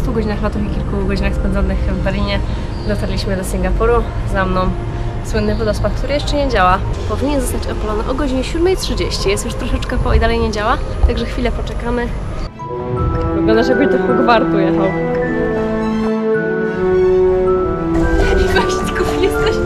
11 godzinach lotów i kilku godzinach spędzonych w Berlinie dotarliśmy do Singapuru. Za mną słynny wodospad, który jeszcze nie działa. Powinien zostać opalony o godzinie 7:30. Jest już troszeczkę po i dalej nie działa, także chwilę poczekamy. Wygląda, żeby do Hogwartu jechał. Właśnie, kupi jesteś.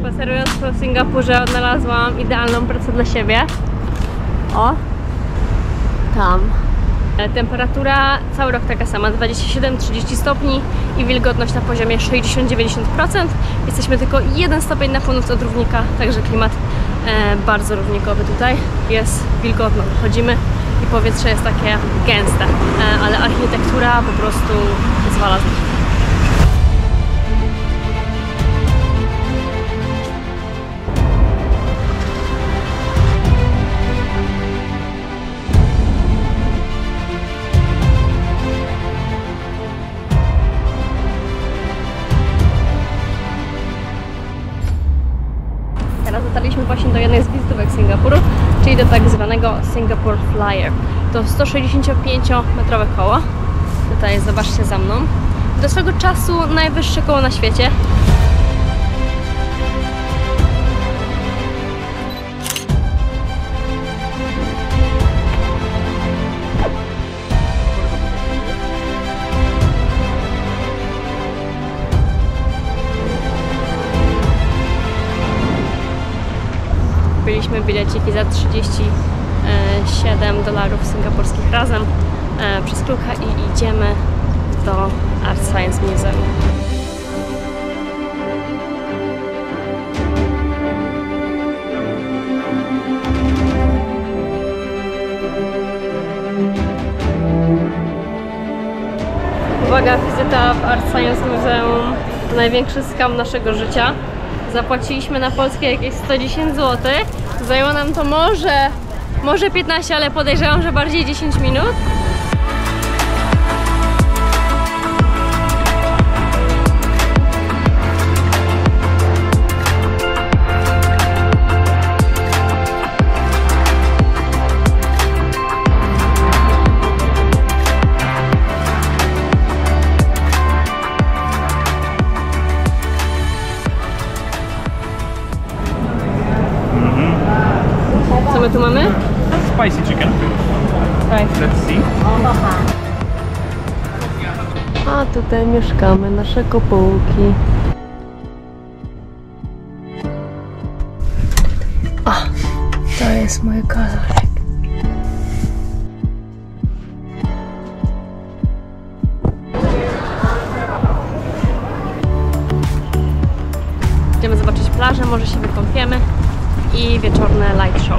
Spacerując po Singapurze odnalazłam idealną pracę dla siebie. O! Tam. Temperatura cały rok taka sama, 27-30 stopni i wilgotność na poziomie 60-90%. Jesteśmy tylko 1 stopień na północ od równika, także klimat bardzo równikowy tutaj. Jest wilgotno, chodzimy i powietrze jest takie gęste, ale architektura po prostu zwala z nich. Teraz dotarliśmy właśnie do jednej z wizytówek Singapuru, czyli do tak zwanego Singapore Flyer. To 165-metrowe koło. Tutaj zobaczcie za mną. Do swego czasu najwyższe koło na świecie. Kupiliśmy bileciki za $37 singapurskich razem przez kluka i idziemy do Art Science Museum. Uwaga, wizyta w Art Science Museum to największy skam naszego życia. Zapłaciliśmy na polskie jakieś 110 zł. Zajęło nam to może 15, ale podejrzewam, że bardziej 10 minut. Co my tu mamy? Spicy chicken. Let's see. A tutaj mieszkamy, nasze kopułki. O, to jest mój kolorek. Idziemy zobaczyć plażę, może się wykąpiemy i wieczorne light show.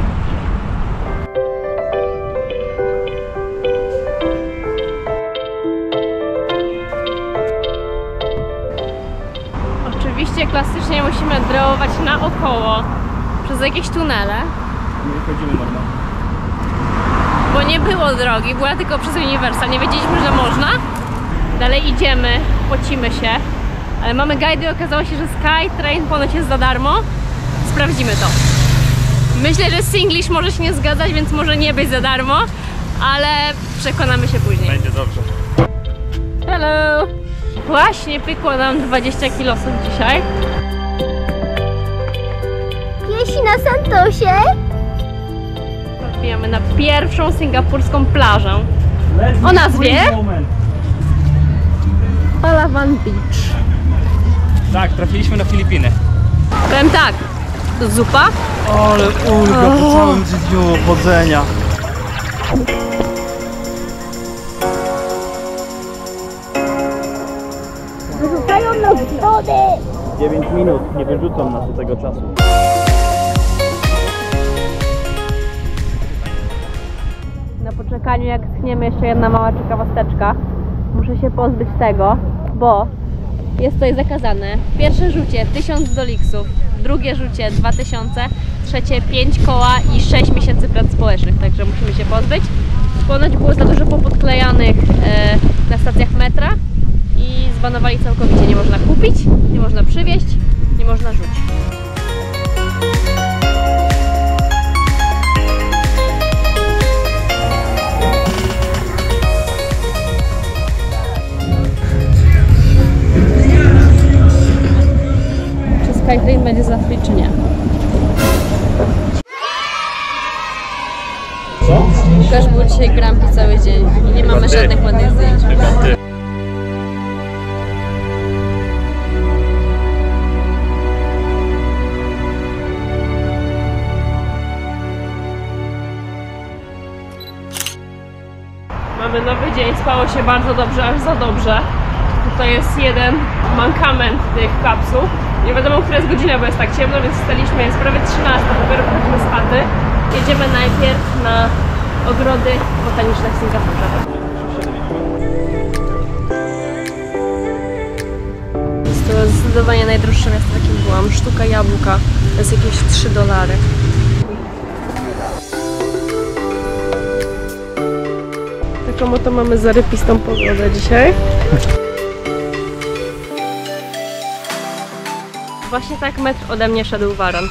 Oczywiście klasycznie musimy drołować naokoło przez jakieś tunele. Nie chodzimy normalnie. Bo nie było drogi, była tylko przez Universal, nie wiedzieliśmy, że można. Dalej idziemy, pocimy się, ale mamy guide i okazało się, że SkyTrain ponoć jest za darmo. Sprawdzimy to. Myślę, że Singlish może się nie zgadzać, więc może nie być za darmo, ale przekonamy się później. Będzie dobrze. Hello! Właśnie pykło nam 20 kilosów dzisiaj. Piesi na Santosie. Wbijamy na pierwszą singapurską plażę o nazwie Palawan Beach. Tak, trafiliśmy na Filipiny. Powiem tak, to zupa. Ale ulga po całym dniu chodzenia. Wyrzucają nas z wody. 9 minut, nie wyrzucą nas do tego czasu. Na poczekaniu, jak tchniemy, jeszcze jedna mała ciekawosteczka. Muszę się pozbyć tego, bo jest tutaj zakazane. Pierwsze rzucie 1000 doliksów, drugie rzucie 2000, trzecie 5 koła i 6 miesięcy prac społecznych, także musimy się pozbyć. Ponoć było za dużo popodklejanych na stacjach metra i zbanowali całkowicie. Nie można kupić, nie można przywieźć, nie można rzucić. Czy Skytrain będzie za free, czy nie? Co? Łukasz był dzisiaj grumpy cały dzień i nie mamy żadnych ładnych zdjęć. Mamy nowy dzień, spało się bardzo dobrze, aż za dobrze. Tutaj jest jeden mankament tych kapsuł. Nie wiadomo, która jest godzina, bo jest tak ciemno, więc wstaliśmy, jest prawie 13, dopiero wchodzimy z chaty. Jedziemy najpierw na ogrody botaniczne w Singapurze. Jest to zdecydowanie najdroższe miasto, w jakim byłam. Sztuka jabłka to jest jakieś $3. Taką oto mamy zarypistą pogodę dzisiaj. Właśnie tak metr ode mnie szedł waron.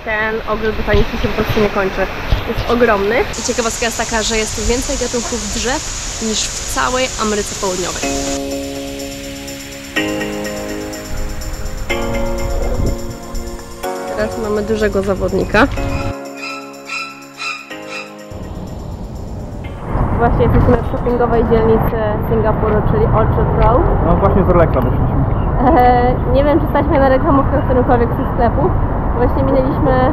Ten ogród botaniczny się po prostu nie kończy. Jest ogromny. I ciekawostka jest taka, że jest tu więcej gatunków drzew niż w całej Ameryce Południowej. Teraz mamy dużego zawodnika. Właśnie jesteśmy w shoppingowej dzielnicy Singapuru, czyli Orchard Road. No właśnie z Rolexa wyszliśmy. Nie wiem, czy staliśmy na reklamówkę w którymkolwiek z tych sklepów. Właśnie minęliśmy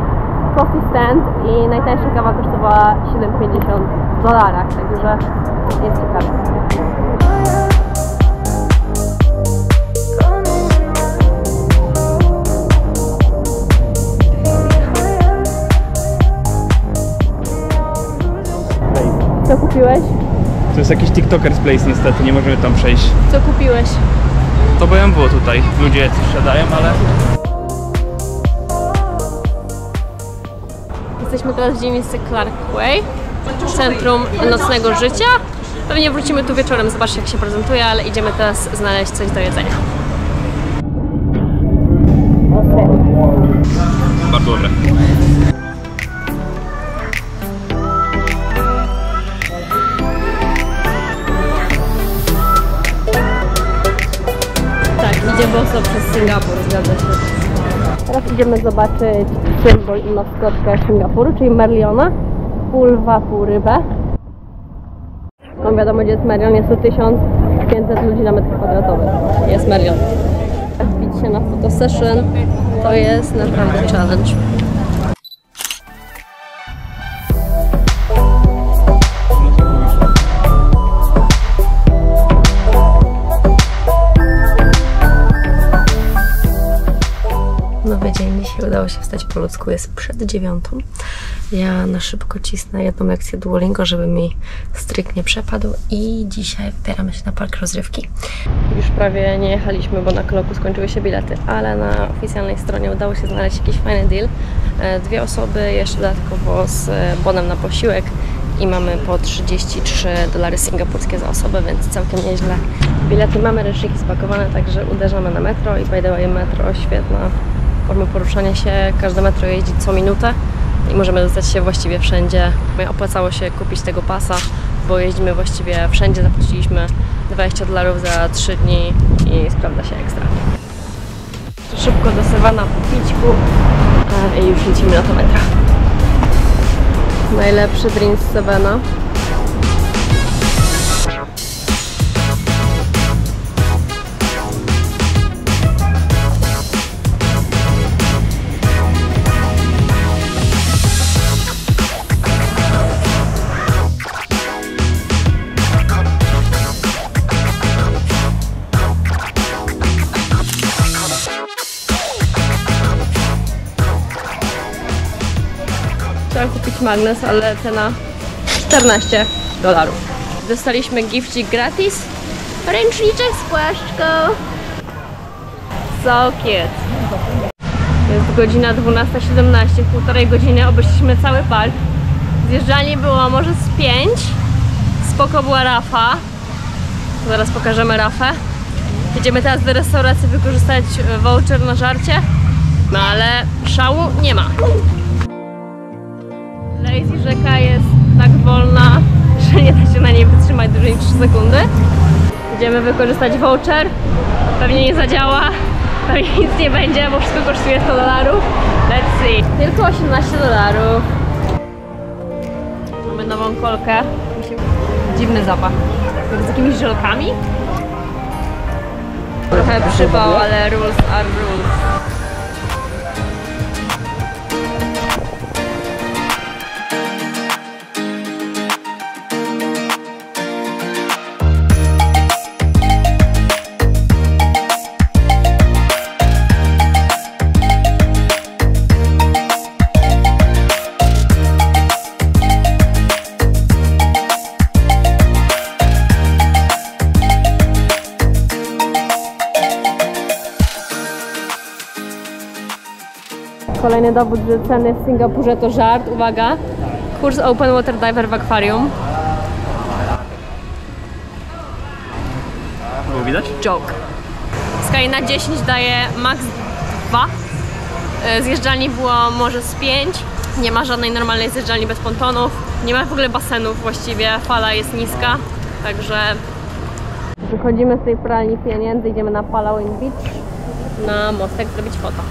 coffee stand i najtańsza kawa kosztowała $7,50, także jest ciekawe. Co kupiłeś? To jest jakiś TikToker's Place niestety, nie możemy tam przejść. Co kupiłeś? To BMW tutaj, ludzie sprzedając, ale... Jesteśmy teraz w dzielnicy Clark Quay, centrum nocnego życia. Pewnie wrócimy tu wieczorem, zobaczcie jak się prezentuje, ale idziemy teraz znaleźć coś do jedzenia. Bardzo dobre. Tak, idzie boso przez Singapur, zgadza się. Teraz idziemy zobaczyć symbol i maskotkę Singapuru, czyli Merliona, pół rybę. No wiadomo, gdzie jest Merlion, jest tu 1500 ludzi na metr kwadratowy. Jest Merlion. Wbić się na fotosession to jest naprawdę challenge. Nowy dzień, dzisiaj udało się wstać po ludzku, jest przed 9. Ja na szybko cisnę jedną lekcję Duolingo, żeby mi stryk nie przepadł i dzisiaj wybieramy się na park rozrywki. Już prawie nie jechaliśmy, bo na Kloku skończyły się bilety, ale na oficjalnej stronie udało się znaleźć jakiś fajny deal. 2 osoby, jeszcze dodatkowo z bonem na posiłek i mamy po $33 singapurskie za osobę, więc całkiem nieźle. Bilety mamy, ręczniki spakowane, także uderzamy na metro i by the way metro świetna forma poruszania się. Każde metro jeździ co minutę i możemy dostać się właściwie wszędzie. Opłacało się kupić tego pasa, bo jeździmy właściwie wszędzie. Zapłaciliśmy $20 za 3 dni i sprawdza się ekstra. Szybko do Savana po pićku i już lecimy na to metra. Najlepszy drink z Savana. Chciałam kupić magnes, ale cena $14. Dostaliśmy gifcik gratis. Ręczniczek z płaszczką. So cute. Jest godzina 12:17, w półtorej godziny obeszliśmy cały park. Zjeżdżalni było może z 5. Spoko była rafa. Zaraz pokażemy rafę. Jedziemy teraz do restauracji wykorzystać voucher na żarcie. No ale szału nie ma. Lazy rzeka jest tak wolna, że nie da się na niej wytrzymać dłużej niż 3 sekundy. Idziemy wykorzystać voucher. Pewnie nie zadziała. Pewnie nic nie będzie, bo wszystko kosztuje $100. Let's see. Tylko $18. Mamy nową kolkę. Dziwny zapach. Z jakimiś żelkami? Trochę przypał, ale rules are rules. Kolejny dowód, że ceny w Singapurze to żart. Uwaga! Kurs Open Water Diver w akwarium. Było widać? Joke. W skali na 10 daje max 2. Zjeżdżalni było może z 5. Nie ma żadnej normalnej zjeżdżalni bez pontonów. Nie ma w ogóle basenów właściwie. Fala jest niska. Także wychodzimy z tej pralni pieniędzy. Idziemy na Palauin Beach. Na mostek zrobić foto.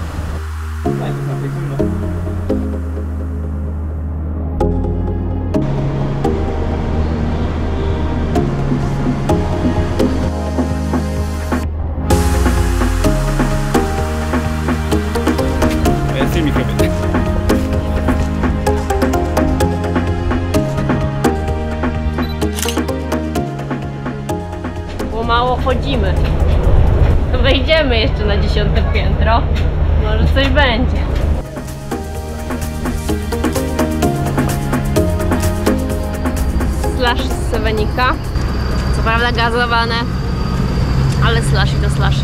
Filmik robię. Bo mało chodzimy. To wejdziemy jeszcze na 10. piętro. Może coś będzie. Slash z Sevenika. Co prawda gazowane, ale slash i to slash.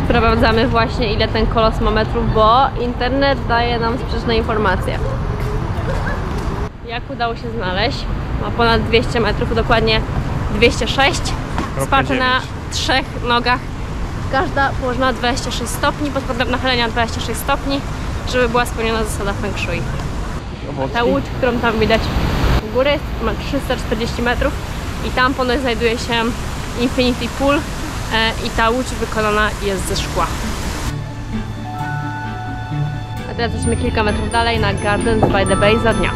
Sprawdzamy właśnie, ile ten kolos ma metrów, bo internet daje nam sprzeczne informacje. Jak udało się znaleźć? Ma ponad 200 metrów, dokładnie 206. Spaczy na 3 nogach. Każda położona 26 stopni, pod kątem nachylenia 26 stopni, żeby była spełniona zasada Feng Shui. Ta łódź, którą tam widać u góry, ma 340 metrów i tam ponoć znajduje się Infinity Pool i ta łódź wykonana jest ze szkła. A teraz jesteśmy kilka metrów dalej na Gardens by the Bay za dnia.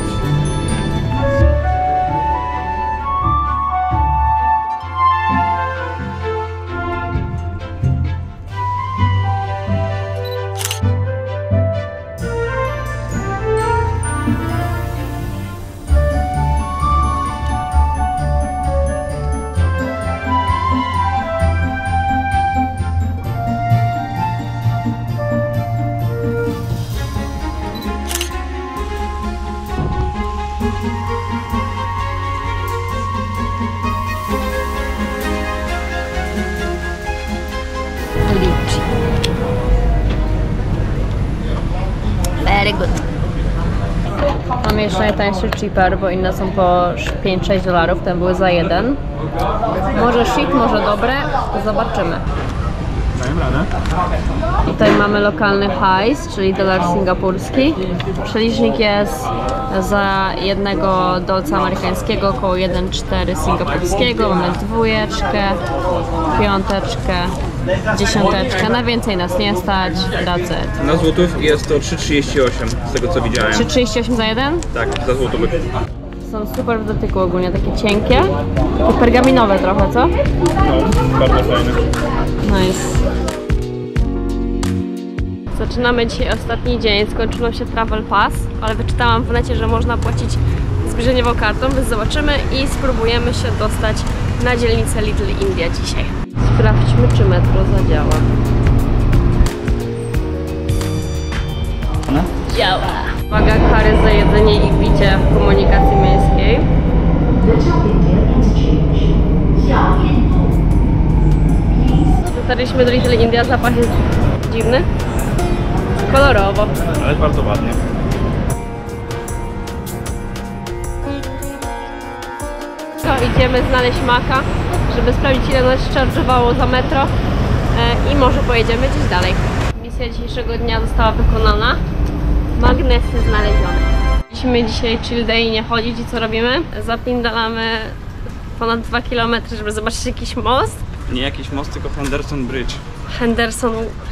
Very good. Mamy jeszcze najtańszy cheaper, bo inne są po $5-6. Ten były za 1. Może shit, może dobre. Zobaczymy. Tutaj mamy lokalny hajs, czyli dolar singapurski. Przelicznik jest za jednego dolca amerykańskiego około 1,4 singapurskiego. Mamy dwójeczkę, piąteczkę, dziesiąteczkę. Na więcej nas nie stać. That's it. Na złotówki jest to 3,38 z tego co widziałem. 3,38 za jeden? Tak, za złotówek. Są super w dotyku ogólnie, takie cienkie. Takie pergaminowe trochę, co? No, bardzo fajne. Nice. Zaczynamy dzisiaj ostatni dzień, skończył nam się Travel Pass, ale wyczytałam w necie, że można płacić zbliżeniową kartą, więc zobaczymy i spróbujemy się dostać na dzielnicę Little India dzisiaj. Sprawdźmy, czy metro zadziała. Działa! Uwaga, kary za jedzenie i picie w komunikacji miejskiej. Dotarliśmy do Little India, zapach jest dziwny. Kolorowo. Ale bardzo ładnie. Idziemy znaleźć Maka, żeby sprawdzić, ile nas charge'owało za metro i może pojedziemy gdzieś dalej. Misja dzisiejszego dnia została wykonana. Magnesy znalezione. Musimy dzisiaj chill day nie chodzić i co robimy? Zapindalamy ponad 2 km, żeby zobaczyć jakiś most. Nie jakiś most, tylko Henderson Bridge.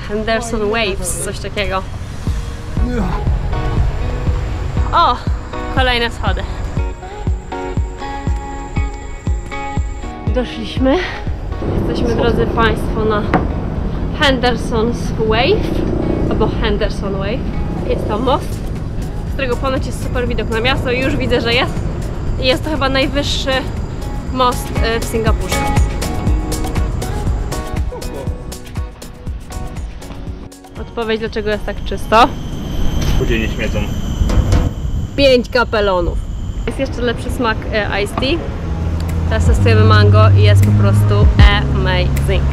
Henderson Waves, coś takiego. O! Kolejne schody. Doszliśmy. Jesteśmy, drodzy Państwo, na Henderson's Wave, albo Henderson Wave. Jest to most, z którego ponoć jest super widok na miasto i już widzę, że jest. I jest to chyba najwyższy most w Singapurze. Odpowiedź, dlaczego jest tak czysto. Ludzie nie śmiedzą. 5 kapelonów. Jest jeszcze lepszy smak iced tea. Teraz testujemy mango i jest po prostu amazing.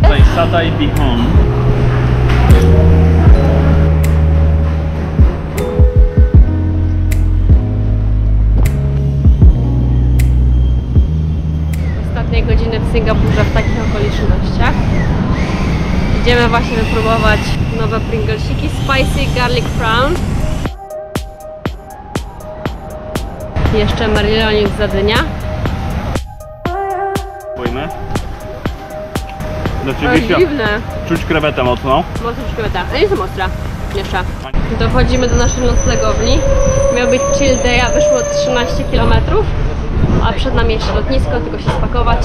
Tutaj Satai Bihon. Ostatnie godziny w Singapurze w takich okolicznościach. Idziemy właśnie wypróbować nowe pringlesiki Spicy Garlic Prawn. Jeszcze merlionik za dynia. Spójmy. To Rzeczywiście dziwne. czuć krewetę mocno. Mocno szkoda. A nie są ostra. Jeszcze. Dochodzimy do naszej noclegowni. Miał być chill day, a wyszło 13 km. A przed nami jeszcze lotnisko, tylko się spakować.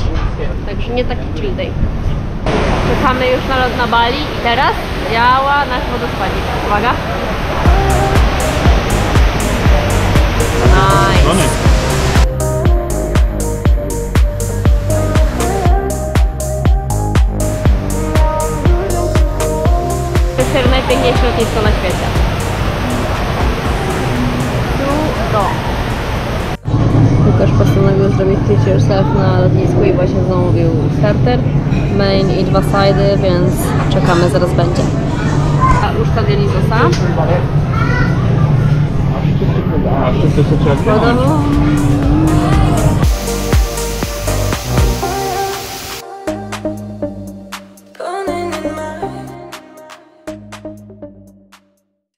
Także nie taki chill day. Czekamy już na lot na Bali i teraz działa nasz wodospadzik. Uwaga. Nice. To jest najpiękniejsze lotnisko na świecie. Łukasz postanowił zrobić teach yourself na lotnisku i właśnie zamówił starter, main i 2 sidy, więc czekamy, zaraz będzie. Łóżka dla Lizosa. A wszyscy są czerwone.